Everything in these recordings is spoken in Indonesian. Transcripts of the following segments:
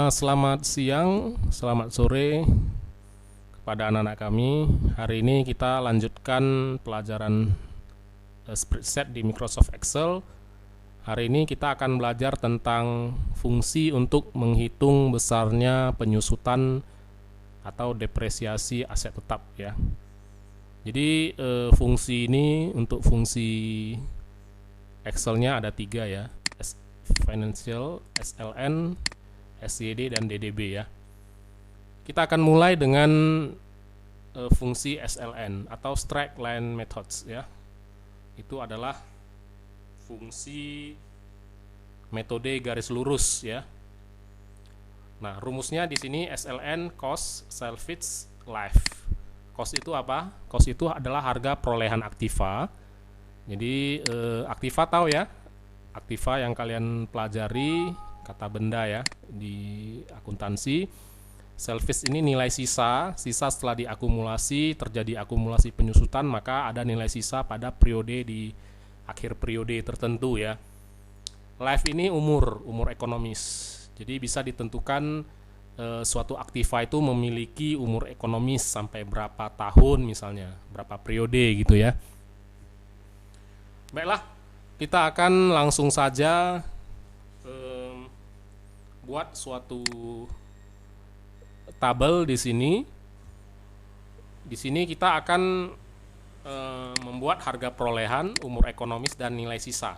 Selamat siang, selamat sore kepada anak-anak kami. Hari ini kita lanjutkan pelajaran spreadsheet di Microsoft Excel. Hari ini kita akan belajar tentang fungsi untuk menghitung besarnya penyusutan atau depresiasi aset tetap ya. Jadi fungsi ini untuk fungsi Excel-nya ada 3 ya. Financial, SLN, SYD dan DDB ya. Kita akan mulai dengan fungsi SLN atau Straight Line Methods ya. Itu adalah fungsi metode garis lurus ya. Nah, rumusnya di sini SLN cost salvage life. Cost itu apa? Cost itu adalah harga perolehan aktiva. Jadi aktiva tahu ya? Aktiva yang kalian pelajari kata benda ya di akuntansi. Salvage ini nilai sisa setelah diakumulasi, terjadi akumulasi penyusutan, maka ada nilai sisa pada periode di akhir periode tertentu ya. Life ini umur ekonomis. Jadi bisa ditentukan suatu aktiva itu memiliki umur ekonomis sampai berapa tahun misalnya, berapa periode gitu ya. Baiklah, kita akan langsung saja buat suatu tabel di sini. Di sini kita akan membuat harga perolehan, umur ekonomis dan nilai sisa.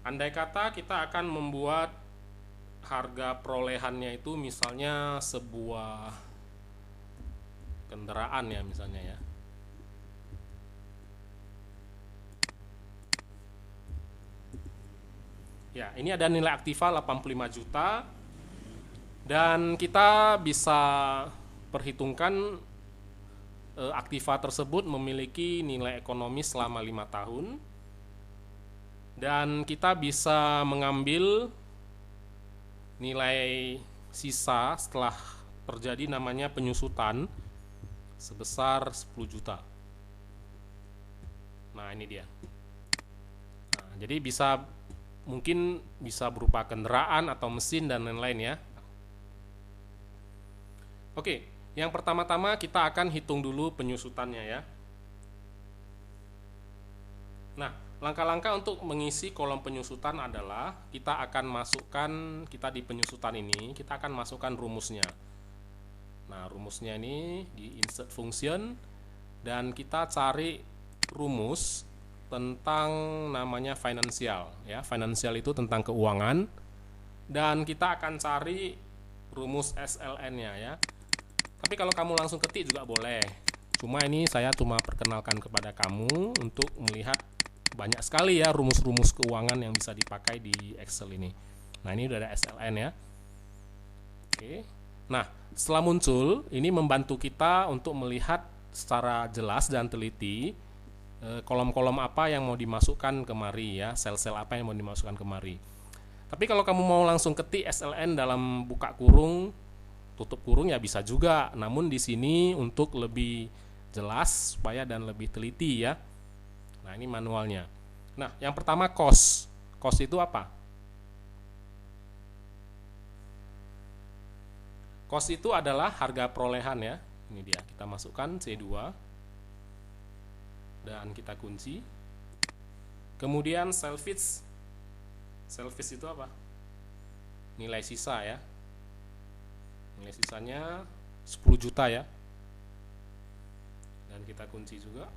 Andai kata kita akan membuat harga perolehannya itu misalnya sebuah kendaraan ya misalnya ya. Ya, ini ada nilai aktiva 85 juta. Dan kita bisa perhitungkan aktiva tersebut memiliki nilai ekonomis selama 5 tahun. Dan kita bisa mengambil nilai sisa setelah terjadi namanya penyusutan sebesar 10 juta. Nah, ini dia. Nah, jadi mungkin bisa berupa kendaraan atau mesin dan lain-lain ya. Oke, yang pertama-tama kita akan hitung dulu penyusutannya ya. Nah, langkah-langkah untuk mengisi kolom penyusutan adalah kita di penyusutan ini kita akan masukkan rumusnya. Nah, rumusnya ini di insert function dan kita cari rumus tentang namanya financial ya. Financial itu tentang keuangan dan kita akan cari rumus SLN-nya ya. Tapi kalau kamu langsung ketik juga boleh. Cuma ini saya cuma perkenalkan kepada kamu untuk melihat banyak sekali ya rumus-rumus keuangan yang bisa dipakai di Excel ini. Nah, ini udah ada SLN ya. Oke. Nah, setelah muncul, ini membantu kita untuk melihat secara jelas dan teliti kolom-kolom apa yang mau dimasukkan kemari ya, sel-sel apa yang mau dimasukkan kemari. Tapi kalau kamu mau langsung ketik SLN dalam buka kurung, tutup kurung ya bisa juga. Namun di sini untuk lebih jelas supaya dan lebih teliti ya. Nah, ini manualnya. Nah, yang pertama cost. Cost itu apa? Cost itu adalah harga perolehan ya. Ini dia, kita masukkan C2 dan kita kunci. Kemudian salvage. Salvage itu apa? Nilai sisa ya. Nilai sisanya 10 juta ya. Dan kita kunci juga.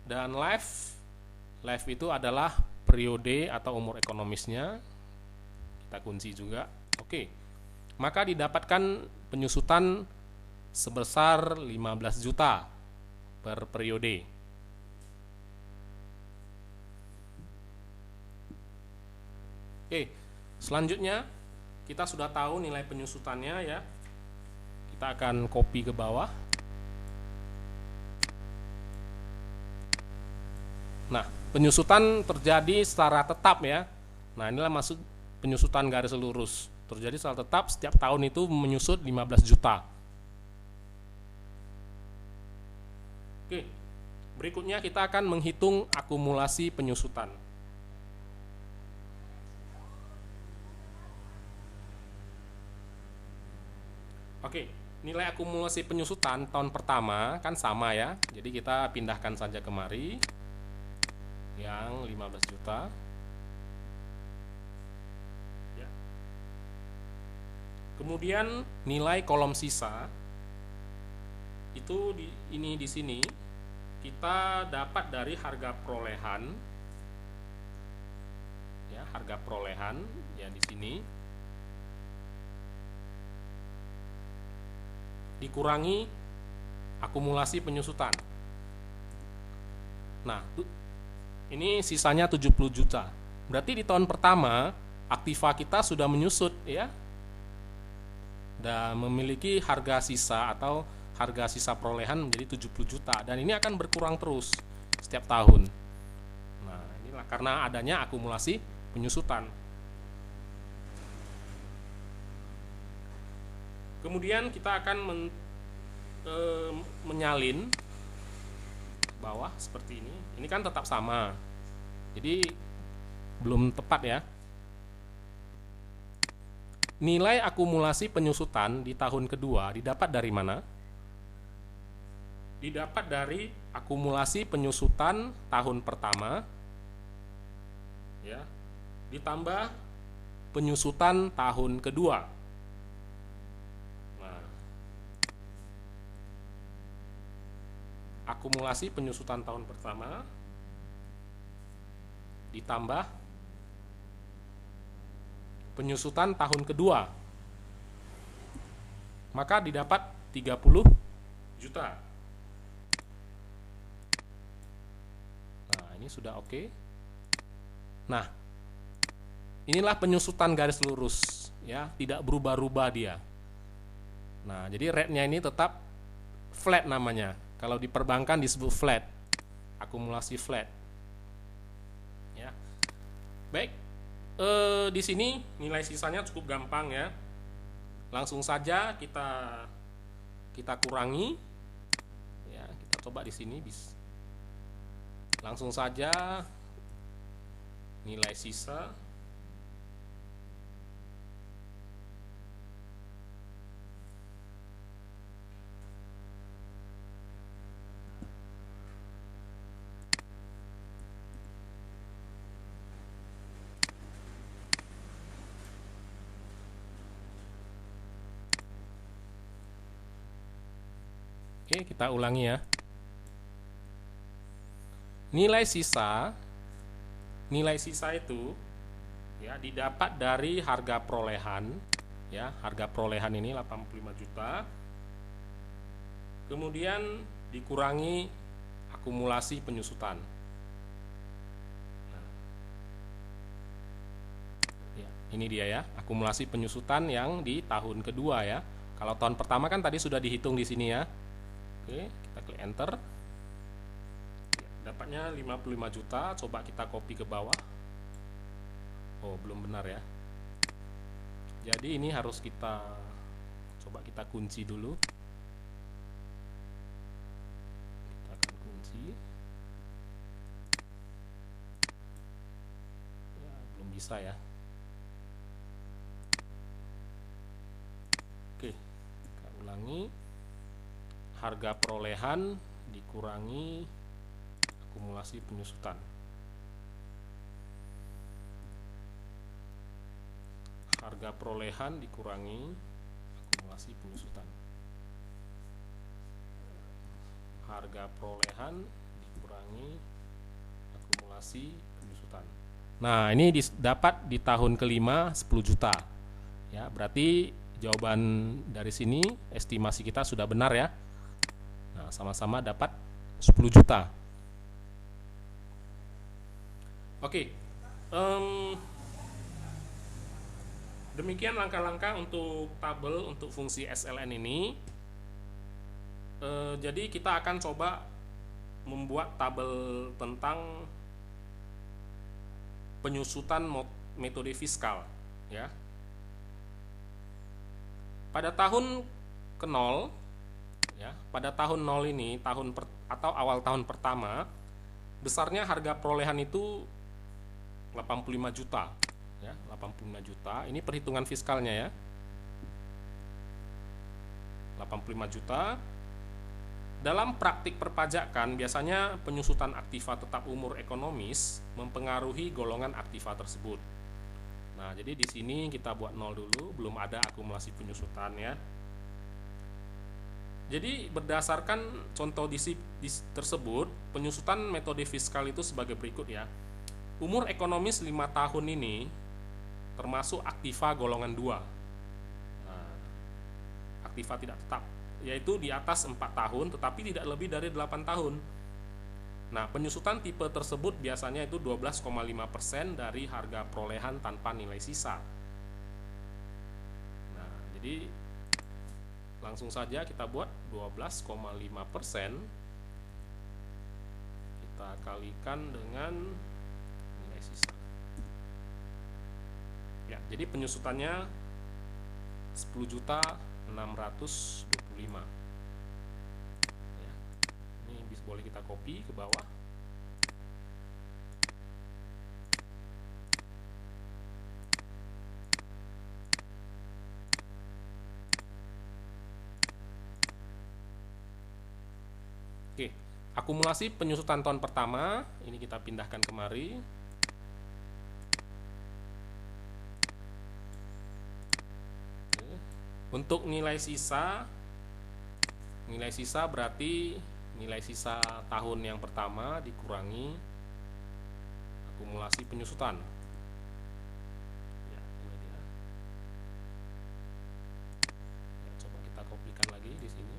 Dan life itu adalah periode atau umur ekonomisnya. Kita kunci juga. Oke. Maka didapatkan penyusutan sebesar 15 juta per periode. Oke, selanjutnya kita sudah tahu nilai penyusutannya ya. Kita akan copy ke bawah. Nah, penyusutan terjadi secara tetap ya. Nah, inilah maksud penyusutan garis lurus. Terjadi secara tetap, setiap tahun itu menyusut 15 juta. Oke, berikutnya kita akan menghitung akumulasi penyusutan. Oke, nilai akumulasi penyusutan tahun pertama kan sama ya. Jadi kita pindahkan saja kemari yang 15 juta. Ya. Kemudian nilai kolom sisa itu di sini kita dapat dari harga perolehan. Ya, harga perolehan ya di sini dikurangi akumulasi penyusutan. Nah, ini sisanya 70 juta. Berarti di tahun pertama aktiva kita sudah menyusut ya. Dan memiliki harga sisa atau harga sisa perolehan menjadi 70 juta dan ini akan berkurang terus setiap tahun. Nah, inilah karena adanya akumulasi penyusutan. Kemudian kita akan menyalin bawah seperti ini. Ini kan tetap sama. Jadi belum tepat ya. Nilai akumulasi penyusutan di tahun kedua didapat dari mana? Didapat dari akumulasi penyusutan tahun pertama ya, ditambah penyusutan tahun kedua. Nah, akumulasi penyusutan tahun pertama ditambah penyusutan tahun kedua, maka didapat 30 juta. Nah, ini sudah oke. Nah, inilah penyusutan garis lurus ya, tidak berubah-ubah dia. Nah, jadi rate-nya ini tetap flat namanya. Kalau di perbankan disebut flat, akumulasi flat. Ya. Baik. Di sini nilai sisanya cukup gampang ya. Langsung saja kita kurangi. Ya, kita coba di sini langsung saja nilai sisa Oke, kita ulangi ya. Nilai sisa itu ya didapat dari harga perolehan ya, harga perolehan ini 85 juta. Kemudian dikurangi akumulasi penyusutan. Nah, ya, ini dia ya, akumulasi penyusutan yang di tahun kedua ya. Kalau tahun pertama kan tadi sudah dihitung di sini ya. Oke, kita klik enter. Dapatnya 55 juta, coba kita copy ke bawah. Oh, belum benar ya. Jadi ini harus kita coba kita kunci dulu. Kita akan kunci. Ya, belum bisa ya. Oke, kita ulangi. Harga perolehan dikurangi akumulasi penyusutan. Harga perolehan dikurangi akumulasi penyusutan. Harga perolehan dikurangi akumulasi penyusutan. Nah, ini dapat di tahun kelima 10 juta. Ya, berarti jawaban dari sini estimasi kita sudah benar ya. Nah, sama-sama dapat 10 juta. Oke, demikian langkah-langkah untuk tabel untuk fungsi SLN ini. Jadi kita akan coba membuat tabel tentang penyusutan metode fiskal ya. Pada tahun ke-0 ya, pada tahun 0 ini atau awal tahun pertama, besarnya harga perolehan itu 85 juta ya, 85 juta. Ini perhitungan fiskalnya ya. 85 juta. Dalam praktik perpajakan, biasanya penyusutan aktiva tetap umur ekonomis mempengaruhi golongan aktiva tersebut. Nah, jadi di sini kita buat 0 dulu, belum ada akumulasi penyusutan ya. Jadi berdasarkan contoh tersebut, penyusutan metode fiskal itu sebagai berikut ya. Umur ekonomis 5 tahun ini termasuk aktiva golongan 2. Nah, aktiva tidak tetap, yaitu di atas 4 tahun tetapi tidak lebih dari 8 tahun. Nah, penyusutan tipe tersebut biasanya itu 12,5% dari harga perolehan tanpa nilai sisa. Nah, jadi langsung saja kita buat 12,5%, kita kalikan dengan nilai sisa. Ya, jadi penyusutannya 10.625. Ya, ini boleh kita copy ke bawah. Oke, akumulasi penyusutan tahun pertama ini kita pindahkan kemari. Oke. Untuk nilai sisa berarti nilai sisa tahun yang pertama dikurangi akumulasi penyusutan. Ya, ini dia. Ya, coba kita kopikan lagi di sini.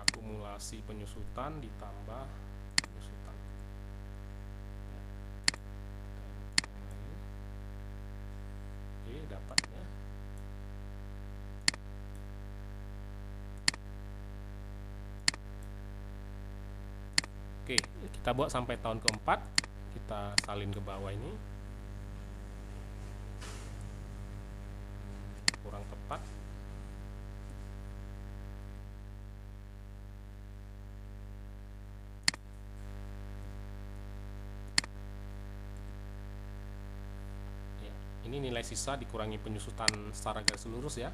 Akumulasi penyusutan ditambah penyusutan. Oke, dapat ya. Oke, kita buat sampai tahun keempat. Kita salin ke bawah ini. Kurang tepat. Ini nilai sisa dikurangi penyusutan secara garis lurus ya.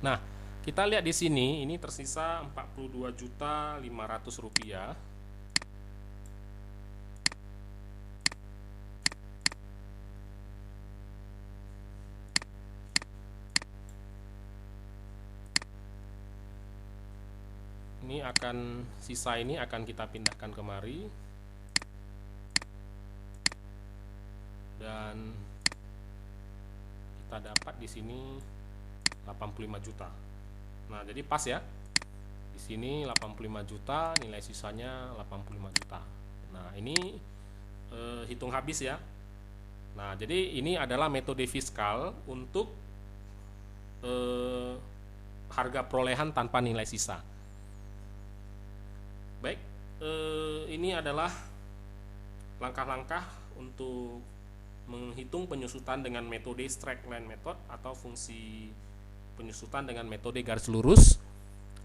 Nah, kita lihat di sini, ini tersisa 42.500 rupiah. Sisa ini akan kita pindahkan kemari dan kita dapat di sini 85 juta. Nah, jadi pas ya. Di sini 85 juta, nilai sisanya 85 juta. Nah, ini hitung habis ya. Nah, jadi ini adalah metode fiskal untuk harga perolehan tanpa nilai sisa. Baik, ini adalah langkah-langkah untuk menghitung penyusutan dengan metode straight line method atau fungsi penyusutan dengan metode garis lurus.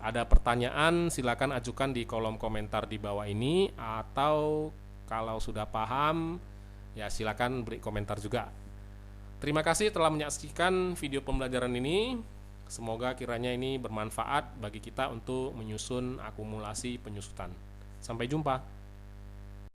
Ada pertanyaan silakan ajukan di kolom komentar di bawah ini, atau kalau sudah paham ya silakan beri komentar juga. Terima kasih telah menyaksikan video pembelajaran ini. Semoga kiranya ini bermanfaat bagi kita untuk menyusun akumulasi penyusutan. Sampai jumpa.